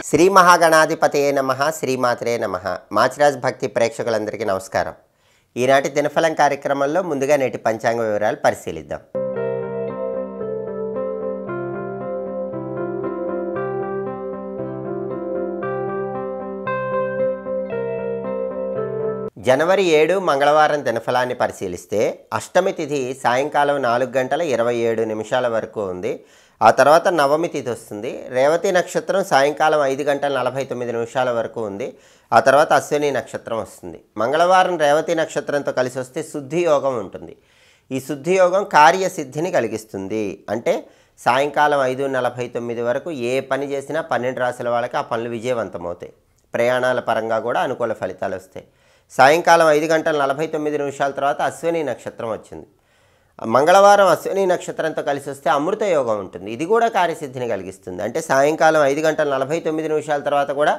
శ్రీ మహాగణాధిపతయే నమః, శ్రీమాత్రే నమః. మాచిరాజ్ భక్తి ప్రేక్షకులందరికీ నమస్కారం. ఈనాటి దినఫలం కార్యక్రమంలో ముందుగా నేటి పంచాంగ వివరాలు పరిశీలిద్దాం. జనవరి 7 మంగళవారం దినఫలాన్ని పరిశీలిస్తే అష్టమి తిథి సాయంకాలం 4:27 వరకు ఉంది. ఆ తర్వాత నవమి తిథి వస్తుంది. రేవతి నక్షత్రం సాయంకాలం 5:49 వరకు ఉంది. ఆ తర్వాత అశ్విని నక్షత్రం వస్తుంది. మంగళవారం రేవతి నక్షత్రంతో కలిసి వస్తే శుద్ధి యోగం ఉంటుంది. ఈ శుద్ధి యోగం కార్యసిద్ధిని కలిగిస్తుంది. అంటే సాయంకాలం 5:49 వరకు ఏ పని చేసినా 12 రాశుల వాళ్ళకి ఆ పనులు విజయవంతమవుతాయి. ప్రయాణాల పరంగా కూడా అనుకూల ఫలితాలు వస్తాయి. సాయంకాలం 5:49 తర్వాత అశ్విని నక్షత్రం వచ్చింది. మంగళవారం అశ్విని నక్షత్రంతో కలిసి వస్తే అమృత యోగం ఉంటుంది. ఇది కూడా కార్యసిద్ధిని కలిగిస్తుంది. అంటే సాయంకాలం 5:49 తర్వాత కూడా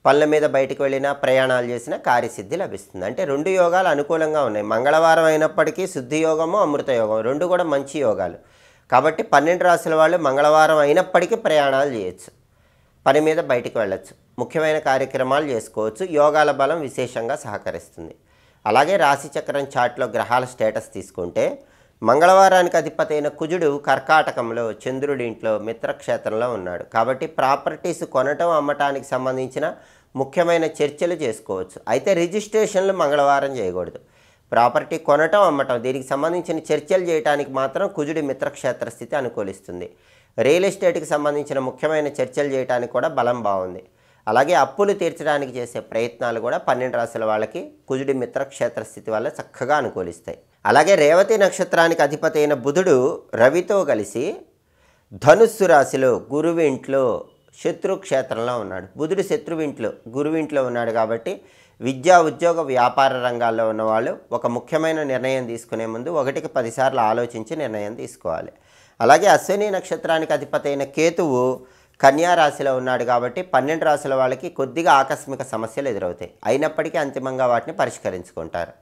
పళ్ళ మీద బయటకు వెళ్ళినా ప్రయాణాలు చేసినా కార్యసిద్ధి లభిస్తుంది. అంటే రెండు యోగాలు అనుకూలంగా ఉన్నాయి. మంగళవారం అయినప్పటికీ శుద్ధి యోగము అమృత యోగం రెండు కూడా మంచి యోగాలు. కాబట్టి 12 రాశుల వాళ్ళు మంగళవారం అయినప్పటికీ ప్రయాణాలు చేయొచ్చు, పని మీద బయటకు వెళ్ళచ్చు, ముఖ్యమైన కార్యక్రమాలు చేసుకోవచ్చు. యోగాల బలం విశేషంగా సహకరిస్తుంది. అలాగే రాశిచక్రం చార్ట్లో గ్రహాల స్టేటస్ తీసుకుంటే మంగళవారానికి అధిపతి అయిన కుజుడు కర్కాటకంలో చంద్రుడి ఇంట్లో మిత్రక్షేత్రంలో ఉన్నాడు. కాబట్టి ప్రాపర్టీస్ కొనటం అమ్మటానికి సంబంధించిన ముఖ్యమైన చర్చలు చేసుకోవచ్చు. అయితే రిజిస్ట్రేషన్లు మంగళవారం చేయకూడదు. ప్రాపర్టీ కొనటం అమ్మటం దీనికి సంబంధించిన చర్చలు చేయడానికి మాత్రం కుజుడి మిత్రక్షేత్ర స్థితి అనుకూలిస్తుంది. రియల్ ఎస్టేట్కి సంబంధించిన ముఖ్యమైన చర్చలు చేయడానికి కూడా బలం బాగుంది. అలాగే అప్పులు తీర్చడానికి చేసే ప్రయత్నాలు కూడా 12 రాశుల వాళ్ళకి కుజుడి మిత్రక్షేత్ర స్థితి వల్ల చక్కగా అనుకూలిస్తాయి. అలాగే రేవతి నక్షత్రానికి అధిపతి అయిన బుధుడు రవితో కలిసి ధనుస్సు రాశిలో గురువు ఇంట్లో శత్రుక్షేత్రంలో ఉన్నాడు. బుధుడు శత్రువు ఇంట్లో గురువు ఇంట్లో ఉన్నాడు. కాబట్టి విద్యా ఉద్యోగ వ్యాపార రంగాల్లో ఉన్నవాళ్ళు ఒక ముఖ్యమైన నిర్ణయం తీసుకునే ముందు 1కి 10 సార్లు ఆలోచించి నిర్ణయం తీసుకోవాలి. అలాగే అశ్విని నక్షత్రానికి అధిపతి అయిన కేతువు కన్యా రాశిలో ఉన్నాడు. కాబట్టి 12 రాశుల వాళ్ళకి కొద్దిగా ఆకస్మిక సమస్యలు ఎదురవుతాయి. అయినప్పటికీ అంతిమంగా వాటిని పరిష్కరించుకుంటారు.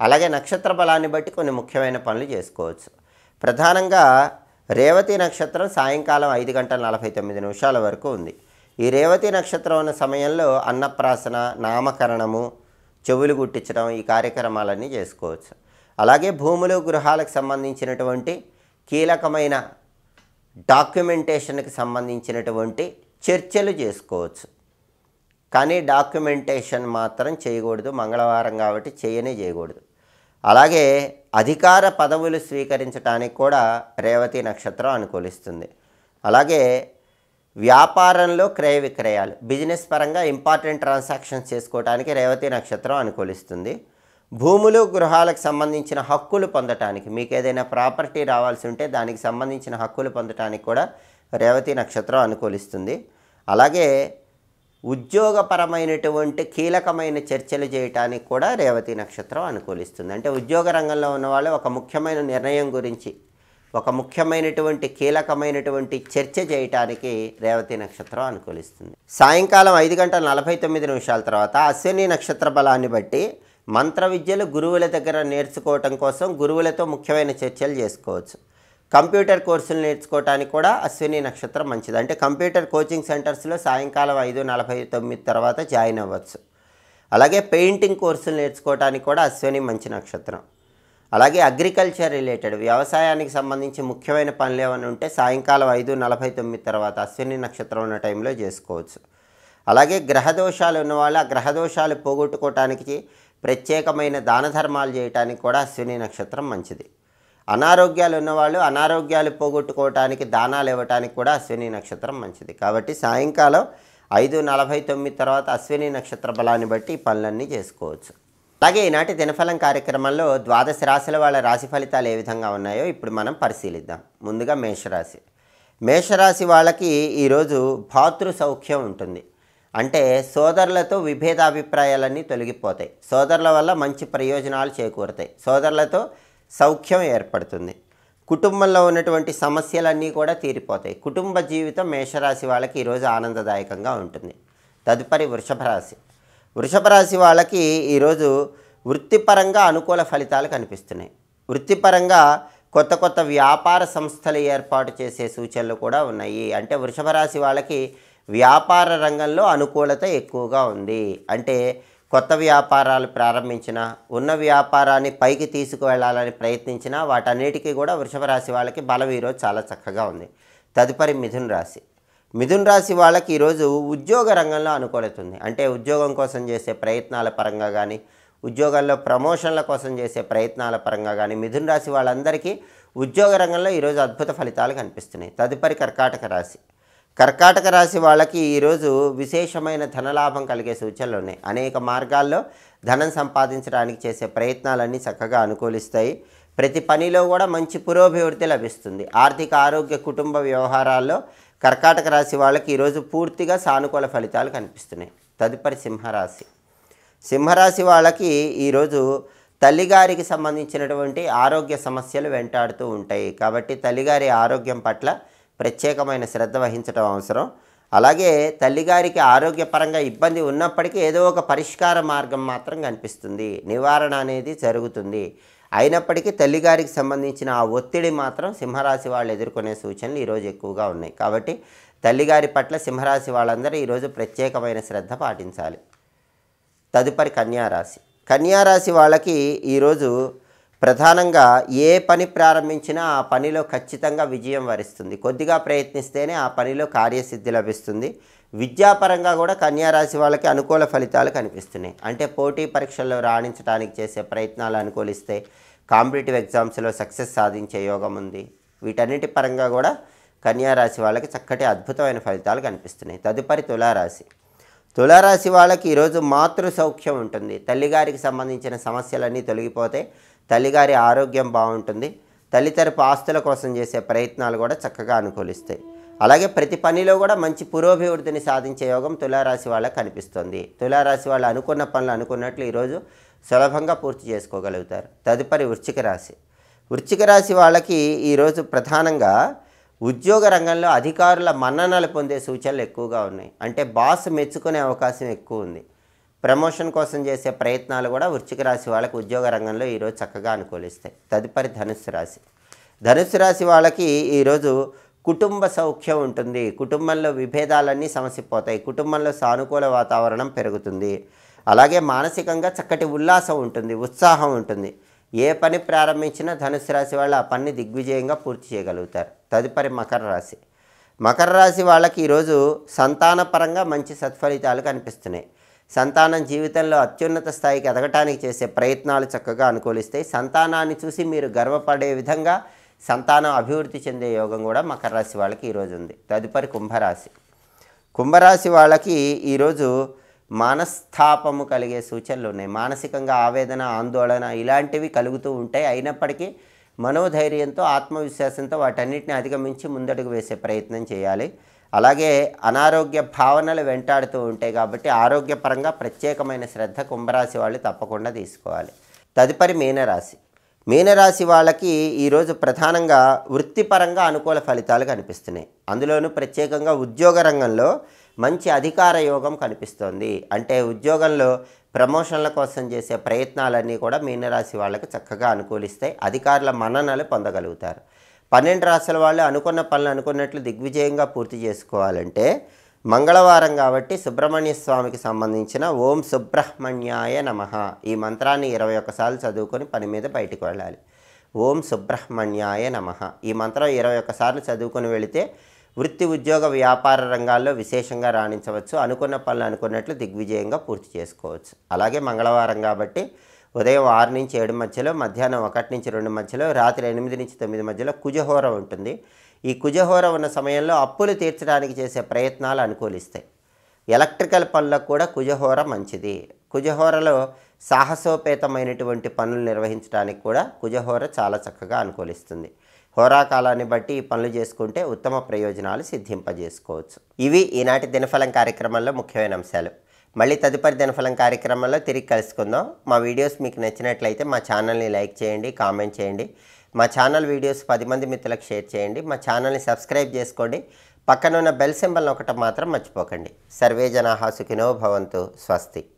అలాగే నక్షత్ర బలాన్ని బట్టి కొన్ని ముఖ్యమైన పనులు చేసుకోవచ్చు. ప్రధానంగా రేవతి నక్షత్రం సాయంకాలం 5:49 వరకు ఉంది. ఈ రేవతి నక్షత్రం ఉన్న సమయంలో అన్నప్రాసన, నామకరణము, చెవులు గుట్టించడం ఈ కార్యక్రమాలన్నీ చేసుకోవచ్చు. అలాగే భూములు గృహాలకు సంబంధించినటువంటి కీలకమైన డాక్యుమెంటేషన్కి సంబంధించినటువంటి చర్చలు చేసుకోవచ్చు. కానీ డాక్యుమెంటేషన్ మాత్రం చేయకూడదు. మంగళవారం కాబట్టి చేయకూడదు. అలాగే అధికార పదవులు స్వీకరించడానికి కూడా రేవతి నక్షత్రం అనుకూలిస్తుంది. అలాగే వ్యాపారంలో క్రయ విక్రయాలు, బిజినెస్ పరంగా ఇంపార్టెంట్ ట్రాన్సాక్షన్స్ చేసుకోవడానికి రేవతి నక్షత్రం అనుకూలిస్తుంది. భూములు గృహాలకు సంబంధించిన హక్కులు పొందటానికి, మీకు ఏదైనా ప్రాపర్టీ రావాల్సి ఉంటే దానికి సంబంధించిన హక్కులు పొందటానికి కూడా రేవతి నక్షత్రం అనుకూలిస్తుంది. అలాగే ఉద్యోగపరమైనటువంటి కీలకమైన చర్చలు చేయటానికి కూడా రేవతి నక్షత్రం అనుకూలిస్తుంది. అంటే ఉద్యోగ రంగంలో ఉన్నవాళ్ళు ఒక ముఖ్యమైన నిర్ణయం గురించి ఒక ముఖ్యమైనటువంటి కీలకమైనటువంటి చర్చ చేయటానికి రేవతి నక్షత్రం అనుకూలిస్తుంది. సాయంకాలం 5:49 తర్వాత అశ్విని నక్షత్ర బలాన్ని బట్టి మంత్ర విద్యలు గురువుల దగ్గర నేర్చుకోవటం కోసం గురువులతో ముఖ్యమైన చర్చలు చేసుకోవచ్చు. కంప్యూటర్ కోర్సులు నేర్చుకోవటానికి కూడా అశ్విని నక్షత్రం మంచిది. అంటే కంప్యూటర్ కోచింగ్ సెంటర్స్లో సాయంకాలం 5:49 తర్వాత జాయిన్ అవ్వచ్చు. అలాగే పెయింటింగ్ కోర్సులు నేర్చుకోవటానికి కూడా అశ్విని మంచి నక్షత్రం. అలాగే అగ్రికల్చర్ రిలేటెడ్ వ్యవసాయానికి సంబంధించి ముఖ్యమైన పనులు ఏమైనా ఉంటే సాయంకాలం 5:49 తర్వాత అశ్విని నక్షత్రం ఉన్న టైంలో చేసుకోవచ్చు. అలాగే గ్రహదోషాలు ఉన్నవాళ్ళు ఆ గ్రహదోషాలు పోగొట్టుకోవటానికి ప్రత్యేకమైన దాన ధర్మాలు చేయడానికి కూడా అశ్విని నక్షత్రం మంచిది. అనారోగ్యాలు ఉన్నవాళ్ళు అనారోగ్యాలు పోగొట్టుకోవటానికి దానాలు ఇవ్వటానికి కూడా అశ్విని నక్షత్రం మంచిది. కాబట్టి సాయంకాలం 5:49 తర్వాత అశ్విని నక్షత్ర బలాన్ని బట్టి ఈ పనులన్నీ చేసుకోవచ్చు. అలాగే ఈనాటి దినఫలం కార్యక్రమంలో 12 రాశుల వాళ్ళ రాశి ఫలితాలు ఏ విధంగా ఉన్నాయో ఇప్పుడు మనం పరిశీలిద్దాం. ముందుగా మేషరాశి. మేషరాశి వాళ్ళకి ఈరోజు భాతృ సౌఖ్యం ఉంటుంది. అంటే సోదరులతో విభేదాభిప్రాయాలన్నీ తొలగిపోతాయి. సోదరుల వల్ల మంచి ప్రయోజనాలు చేకూరుతాయి. సోదరులతో సౌఖ్యం ఏర్పడుతుంది. కుటుంబంలో ఉన్నటువంటి సమస్యలన్నీ కూడా తీరిపోతాయి. కుటుంబ జీవితం మేషరాశి వాళ్ళకి ఈరోజు ఆనందదాయకంగా ఉంటుంది. తదుపరి వృషభ రాశి. వృషభ రాశి వాళ్ళకి ఈరోజు వృత్తిపరంగా అనుకూల ఫలితాలు కనిపిస్తున్నాయి. వృత్తిపరంగా కొత్త కొత్త వ్యాపార సంస్థలు ఏర్పాటు చేసే సూచనలు కూడా ఉన్నాయి. అంటే వృషభ రాశి వాళ్ళకి వ్యాపార రంగంలో అనుకూలత ఎక్కువగా ఉంది. అంటే కొత్త వ్యాపారాలు ప్రారంభించిన, ఉన్న వ్యాపారాన్ని పైకి తీసుకువెళ్ళాలని ప్రయత్నించినా వాటన్నిటికీ కూడా వృషభ రాశి వాళ్ళకి బలం ఈరోజు చాలా చక్కగా ఉంది. తదుపరి మిథున రాశి. మిథున రాశి వాళ్ళకి ఈరోజు ఉద్యోగ రంగంలో అనుకూలత ఉంది. అంటే ఉద్యోగం కోసం చేసే ప్రయత్నాల పరంగా కానీ, ఉద్యోగాల్లో ప్రమోషన్ల కోసం చేసే ప్రయత్నాల పరంగా కానీ మిథున రాశి వాళ్ళందరికీ ఉద్యోగ రంగంలో ఈరోజు అద్భుత ఫలితాలు కనిపిస్తున్నాయి. తదుపరి కర్కాటక రాశి. కర్కాటక రాశి వాళ్ళకి ఈరోజు విశేషమైన ధనలాభం కలిగే సూచనలు ఉన్నాయి. అనేక మార్గాల్లో ధనం సంపాదించడానికి చేసే ప్రయత్నాలన్నీ చక్కగా అనుకూలిస్తాయి. ప్రతి పనిలో కూడా మంచి పురోభివృద్ధి లభిస్తుంది. ఆర్థిక, ఆరోగ్య, కుటుంబ వ్యవహారాల్లో కర్కాటక రాశి వాళ్ళకి ఈరోజు పూర్తిగా సానుకూల ఫలితాలు కనిపిస్తున్నాయి. తదుపరి సింహరాశి. సింహరాశి వాళ్ళకి ఈరోజు తల్లిగారికి సంబంధించినటువంటి ఆరోగ్య సమస్యలు వెంటాడుతూ ఉంటాయి. కాబట్టి తల్లిగారి ఆరోగ్యం పట్ల ప్రత్యేకమైన శ్రద్ధ వహించడం అవసరం. అలాగే తల్లిగారికి ఆరోగ్యపరంగా ఇబ్బంది ఉన్నప్పటికీ ఏదో ఒక పరిష్కార మార్గం మాత్రం కనిపిస్తుంది, నివారణ అనేది జరుగుతుంది. అయినప్పటికీ తల్లిగారికి సంబంధించిన ఆ ఒత్తిడి మాత్రం సింహరాశి వాళ్ళు ఎదుర్కొనే సూచనలు ఈరోజు ఎక్కువగా ఉన్నాయి. కాబట్టి తల్లిగారి పట్ల సింహరాశి వాళ్ళందరూ ఈరోజు ప్రత్యేకమైన శ్రద్ధ పాటించాలి. తదుపరి కన్యారాశి. కన్యారాశి వాళ్ళకి ఈరోజు ప్రధానంగా ఏ పని ప్రారంభించినా ఆ పనిలో ఖచ్చితంగా విజయం వరిస్తుంది. కొద్దిగా ప్రయత్నిస్తేనే ఆ పనిలో కార్యసిద్ధి లభిస్తుంది. విద్యాపరంగా కూడా కన్యారాశి వాళ్ళకి అనుకూల ఫలితాలు కనిపిస్తున్నాయి. అంటే పోటీ పరీక్షల్లో రాణించడానికి చేసే ప్రయత్నాలు అనుకూలిస్తే కాంపిటేటివ్ ఎగ్జామ్స్లో సక్సెస్ సాధించే యోగం ఉంది. వీటన్నిటి పరంగా కూడా కన్యారాశి వాళ్ళకి చక్కటి అద్భుతమైన ఫలితాలు కనిపిస్తున్నాయి. తదుపరి తులారాశి. తులారాశి వాళ్ళకి ఈరోజు మాతృ సౌఖ్యం ఉంటుంది. తల్లిగారికి సంబంధించిన సమస్యలన్నీ తొలగిపోతే తల్లిగారి ఆరోగ్యం బాగుంటుంది. తల్లి తరపు ఆస్తుల కోసం చేసే ప్రయత్నాలు కూడా చక్కగా అనుకూలిస్తాయి. అలాగే ప్రతి పనిలో కూడా మంచి పురోభివృద్ధిని సాధించే యోగం తులారాశి వాళ్ళకి కనిపిస్తుంది. తులారాశి వాళ్ళు అనుకున్న పనులు అనుకున్నట్లు ఈరోజు సులభంగా పూర్తి చేసుకోగలుగుతారు. తదుపరి వృశ్చిక రాశి. వృశ్చిక రాశి వాళ్ళకి ఈరోజు ప్రధానంగా ఉద్యోగ రంగంలో అధికారుల మన్ననలు పొందే సూచనలు ఎక్కువగా ఉన్నాయి. అంటే బాస్ మెచ్చుకునే అవకాశం ఎక్కువ ఉంది. ప్రమోషన్ కోసం చేసే ప్రయత్నాలు కూడా వృశ్చిక రాశి వాళ్ళకి ఉద్యోగ రంగంలో ఈరోజు చక్కగా అనుకూలిస్తాయి. తదుపరి ధనుస్సు రాశి. ధనుస్సు రాశి వాళ్ళకి ఈరోజు కుటుంబ సౌఖ్యం ఉంటుంది. కుటుంబంలో విభేదాలన్నీ సమసిపోతాయి. కుటుంబంలో సానుకూల వాతావరణం పెరుగుతుంది. అలాగే మానసికంగా చక్కటి ఉల్లాసం ఉంటుంది, ఉత్సాహం ఉంటుంది. ఏ పని ప్రారంభించినా ధనుస్సు రాశి వాళ్ళు ఆ పని దిగ్విజయంగా పూర్తి చేయగలుగుతారు. తదుపరి మకర రాశి. మకర రాశి వాళ్ళకి ఈరోజు సంతానపరంగా మంచి సత్ఫలితాలు కనిపిస్తున్నాయి. సంతానం జీవితంలో అత్యున్నత స్థాయికి ఎదగటానికి చేసే ప్రయత్నాలు చక్కగా అనుకూలిస్తాయి. సంతానాన్ని చూసి మీరు గర్వపడే విధంగా సంతానం అభివృద్ధి చెందే యోగం కూడా మకర రాశి వాళ్ళకి ఈరోజు ఉంది. తదుపరి కుంభరాశి. కుంభరాశి వాళ్ళకి ఈరోజు మనస్తాపము కలిగే సూచనలు ఉన్నాయి. మానసికంగా ఆవేదన, ఆందోళన ఇలాంటివి కలుగుతూ ఉంటాయి. అయినప్పటికీ మనోధైర్యంతో, ఆత్మవిశ్వాసంతో వాటన్నిటిని అధిగమించి ముందడుగు వేసే ప్రయత్నం చేయాలి. అలాగే అనారోగ్య భావనలు వెంటాడుతూ ఉంటాయి. కాబట్టి ఆరోగ్యపరంగా ప్రత్యేకమైన శ్రద్ధ కుంభరాశి వాళ్ళు తప్పకుండా తీసుకోవాలి. తదుపరి మీనరాశి. మీనరాశి వాళ్ళకి ఈరోజు ప్రధానంగా వృత్తిపరంగా అనుకూల ఫలితాలు కనిపిస్తున్నాయి. అందులోనూ ప్రత్యేకంగా ఉద్యోగ రంగంలో మంచి అధికార యోగం కనిపిస్తోంది. అంటే ఉద్యోగంలో ప్రమోషన్ల కోసం చేసే ప్రయత్నాలన్నీ కూడా మీనరాశి వాళ్ళకి చక్కగా అనుకూలిస్తాయి. అధికారుల మన్ననలు పొందగలుగుతారు. 12 రాశుల వాళ్ళు అనుకున్న పనులు అనుకున్నట్లు దిగ్విజయంగా పూర్తి చేసుకోవాలంటే మంగళవారం కాబట్టి సుబ్రహ్మణ్య స్వామికి సంబంధించిన ఓం సుబ్రహ్మణ్యాయ నమః ఈ మంత్రాన్ని 21 సార్లు చదువుకొని పని మీద బయటికి వెళ్ళాలి. ఓం సుబ్రహ్మణ్యాయ నమః ఈ మంత్రం 21 సార్లు చదువుకొని వెళితే వృత్తి, ఉద్యోగ, వ్యాపార రంగాల్లో విశేషంగా రాణించవచ్చు. అనుకున్న పనులు అనుకున్నట్లు దిగ్విజయంగా పూర్తి చేసుకోవచ్చు. అలాగే మంగళవారం కాబట్టి ఉదయం 6 నుంచి 7 మధ్యలో, మధ్యాహ్నం 1 నుంచి 2 మధ్యలో, రాత్రి 8 నుంచి 9 మధ్యలో కుజహోర ఉంటుంది. ఈ కుజహోర ఉన్న సమయంలో అప్పులు తీర్చడానికి చేసే ప్రయత్నాలు అనుకూలిస్తాయి. ఎలక్ట్రికల్ పనులకు కూడా కుజహోర మంచిది. కుజహోరలో సాహసోపేతమైనటువంటి పనులు నిర్వహించడానికి కూడా కుజహోర చాలా చక్కగా అనుకూలిస్తుంది. హోరాకాలాన్ని బట్టి ఈ పనులు చేసుకుంటే ఉత్తమ ప్రయోజనాలు సిద్ధింపజేసుకోవచ్చు. ఇవి ఈనాటి దినఫలం కార్యక్రమంలో ముఖ్యమైన అంశాలు. మళ్ళీ తదుపరి దినఫలం కార్యక్రమంలో తిరిగి కలుసుకుందాం. మా వీడియోస్ మీకు నచ్చినట్లయితే మా ఛానల్ని లైక్ చేయండి, కామెంట్ చేయండి. మా ఛానల్ వీడియోస్ 10 మంది మిత్రులకు షేర్ చేయండి. మా ఛానల్ని సబ్స్క్రైబ్ చేసుకోండి. పక్కన ఉన్న బెల్ సింబల్ నొక్కటం మాత్రం మర్చిపోకండి. సర్వే జనాః సుఖినో భవంతు. స్వస్తి.